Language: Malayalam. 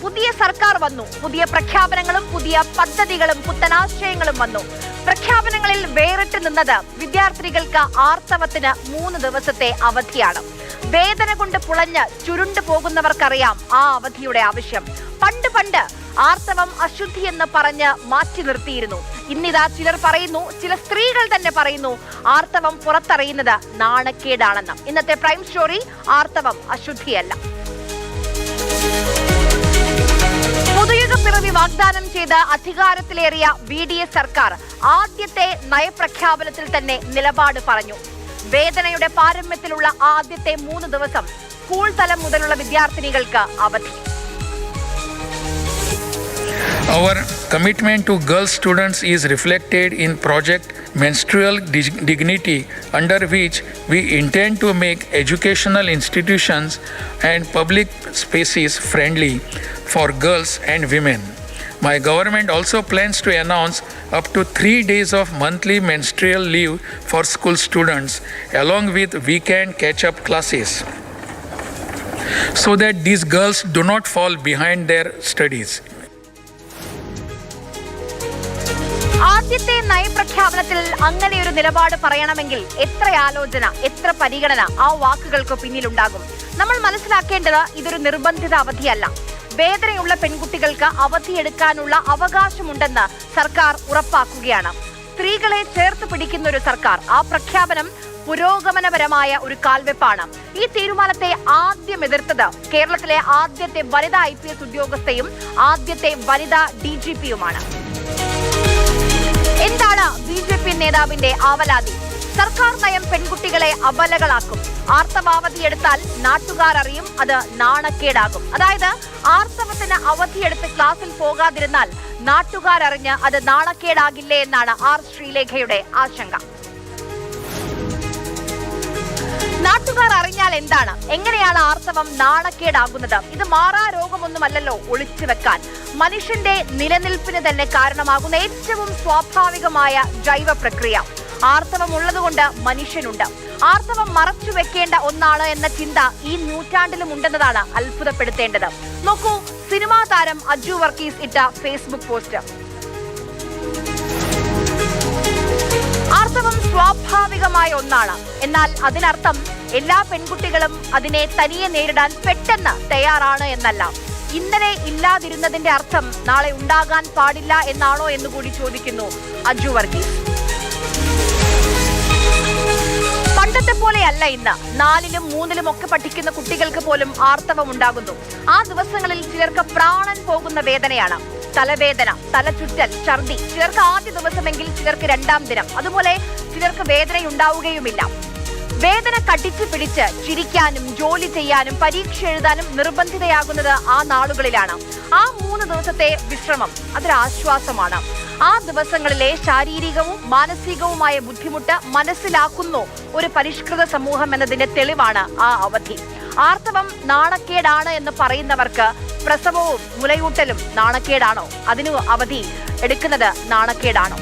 പുതിയ സർക്കാർ വന്നു, പുതിയ പ്രഖ്യാപനങ്ങളും പുതിയ പദ്ധതികളും പുത്തനാശയങ്ങളും വന്നു. പ്രഖ്യാപനങ്ങളിൽ വേറിട്ട് നിന്നത് വിദ്യാർത്ഥികൾക്ക് ആർത്തവത്തിന് 3 ദിവസത്തെ അവധിയാണ്. വേദന കൊണ്ട് പുളഞ്ഞ് ചുരുണ്ടു പോകുന്നവർക്കറിയാം ആ അവധിയുടെ ആവശ്യം. പണ്ട് ആർത്തവം അശുദ്ധി എന്ന് പറഞ്ഞ് മാറ്റി നിർത്തിയിരുന്നു. ഇന്നിതാ ചിലർ പറയുന്നു, ചില സ്ത്രീകൾ തന്നെ പറയുന്നു, ആർത്തവം പുറത്തറിയുന്നത് നാണക്കേടാണെന്ന്. ഇന്നത്തെ പ്രൈം സ്റ്റോറി ആർത്തവം അശുദ്ധിയല്ല. പുതുയുഗ പിറവി വാഗ്ദാനം ചെയ്ത് അധികാരത്തിലേറിയ VDS സർക്കാർ ആദ്യത്തെ നയപ്രഖ്യാപനത്തിൽ തന്നെ നിലപാട് പറഞ്ഞു. വേദനയുടെ പാരമ്യത്തിലുള്ള ആദ്യത്തെ 3 ദിവസം സ്കൂൾ തലം മുതലുള്ള വിദ്യാർത്ഥിനികൾക്ക് അവധി. Our commitment to girl students is reflected in Project Menstrual Dignity, under which we intend to make educational institutions and public spaces friendly for girls and women. My government also plans to announce up to 3 days of monthly menstrual leave for school students, along with weekend catch-up classes, so that these girls do not fall behind their studies. ആദ്യത്തെ നയപ്രഖ്യാപനത്തിൽ അങ്ങനെയൊരു നിലപാട് പറയണമെങ്കിൽ എത്ര ആലോചന, എത്ര പരിഗണന ആ വാക്കുകൾക്ക് പിന്നിലുണ്ടാകും. നമ്മൾ മനസ്സിലാക്കേണ്ടത് ഇതൊരു നിർബന്ധിത അവധിയല്ല. വേദനയുള്ള പെൺകുട്ടികൾക്ക് അവധിയെടുക്കാനുള്ള അവകാശമുണ്ടെന്ന് സർക്കാർ ഉറപ്പാക്കുകയാണ്. സ്ത്രീകളെ ചേർത്ത് പിടിക്കുന്ന ഒരു സർക്കാർ. ആ പ്രഖ്യാപനം പുരോഗമനപരമായ ഒരു കാൽവെപ്പാണ്. ഈ തീരുമാനത്തെ ആദ്യം എതിർത്തത് കേരളത്തിലെ ആദ്യത്തെ വനിതാ IPS ഉദ്യോഗസ്ഥയും ആദ്യത്തെ വനിതാ DGPയുമാണ്. എന്താണ് BJP നേതാവിന്റെ ആവലാതി? സർക്കാർ നയം പെൺകുട്ടികളെ അബലകളാക്കും. ആർത്തവാവധിയെടുത്താൽ നാട്ടുകാരറിയും, അത് നാണക്കേടാകും. അതായത് ആർത്തവത്തിന് അവധിയെടുത്ത് ക്ലാസ്സിൽ പോകാതിരുന്നാൽ നാട്ടുകാരറിഞ്ഞ് അത് നാണക്കേടാകില്ലേ എന്നാണ് ശ്രീലേഖയുടെ ആശങ്ക. നാട്ടുകാർ അറിഞ്ഞാൽ എന്താണ്? എങ്ങനെയാണ് ആർത്തവം നാണക്കേടാകുന്നത്? ഇത് മാറാ രോഗമൊന്നുമല്ലല്ലോ ഒളിച്ചു വെക്കാൻ. മനുഷ്യന്റെ നിലനിൽപ്പിന് തന്നെ കാരണമാകുന്ന ഏറ്റവും സ്വാഭാവികമായ ജൈവ പ്രക്രിയ. ആർത്തവം ഉള്ളതുകൊണ്ട് മനുഷ്യനുണ്ട്. ആർത്തവം മറച്ചു വെക്കേണ്ട ഒന്നാണ് എന്ന ചിന്ത ഈ നൂറ്റാണ്ടിലും ഉണ്ടെന്നതാണ് അത്ഭുതപ്പെടുത്തേണ്ടത്. നോക്കൂ, സിനിമാ താരം അജു വർഗീസ് ഇട്ട ഫേസ്ബുക്ക് പോസ്റ്റ്. ആർത്തവം സ്വാഭാവികമായ ഒന്നാണ്. എന്നാൽ അതിനർത്ഥം എല്ലാ പെൺകുട്ടികളും അതിനെ തനിയെ നേരിടാൻ പെട്ടെന്ന് തയ്യാറാണ് എന്നല്ല. ഇന്നലെ ഇല്ലാതിരുന്നതിന്റെ അർത്ഥം നാളെ ഉണ്ടാകാൻ പാടില്ല എന്നാണോ എന്ന് കൂടി ചോദിക്കുന്നു അജു വർഗീസ്. പണ്ടത്തെ പോലെയല്ല ഇന്ന്. 4ലും 3ലും ഒക്കെ പഠിക്കുന്ന കുട്ടികൾക്ക് പോലും ആർത്തവം ഉണ്ടാകുന്നു. ആ ദിവസങ്ങളിൽ ചിലർക്ക് പ്രാണൻ പോകുന്ന വേദനയാണ്. തലവേദന, തലചുറ്റൽ, ഛർദി. ചിലർക്ക് ആദ്യ ദിവസമെങ്കിൽ ചിലർക്ക് 2ാം ദിനം. അതുപോലെ ചിലർക്ക് വേദനയുണ്ടാവുകയുമില്ല. വേദന കടിച്ചു പിടിച്ച് ചിരിക്കാനും ജോലി ചെയ്യാനും പരീക്ഷ എഴുതാനും നിർബന്ധിതയാകുന്നത് ആ നാളുകളിലാണ്. ആ 3 ദിവസത്തെ വിശ്രമം അതൊരാശ്വാസമാണ്. ആ ദിവസങ്ങളിലെ ശാരീരികവും മാനസികവുമായ ബുദ്ധിമുട്ട് മനസ്സിലാക്കുന്നു ഒരു പരിഷ്കൃത സമൂഹം എന്നതിന്റെ തെളിവാണ് ആ അവധി. ആർത്തവം നാണക്കേടാണ് എന്ന് പറയുന്നവർക്ക് പ്രസവവും മുലയൂട്ടലും നാണക്കേടാണോ? അതിനു അവധി എടുക്കുന്നത് നാണക്കേടാണോ?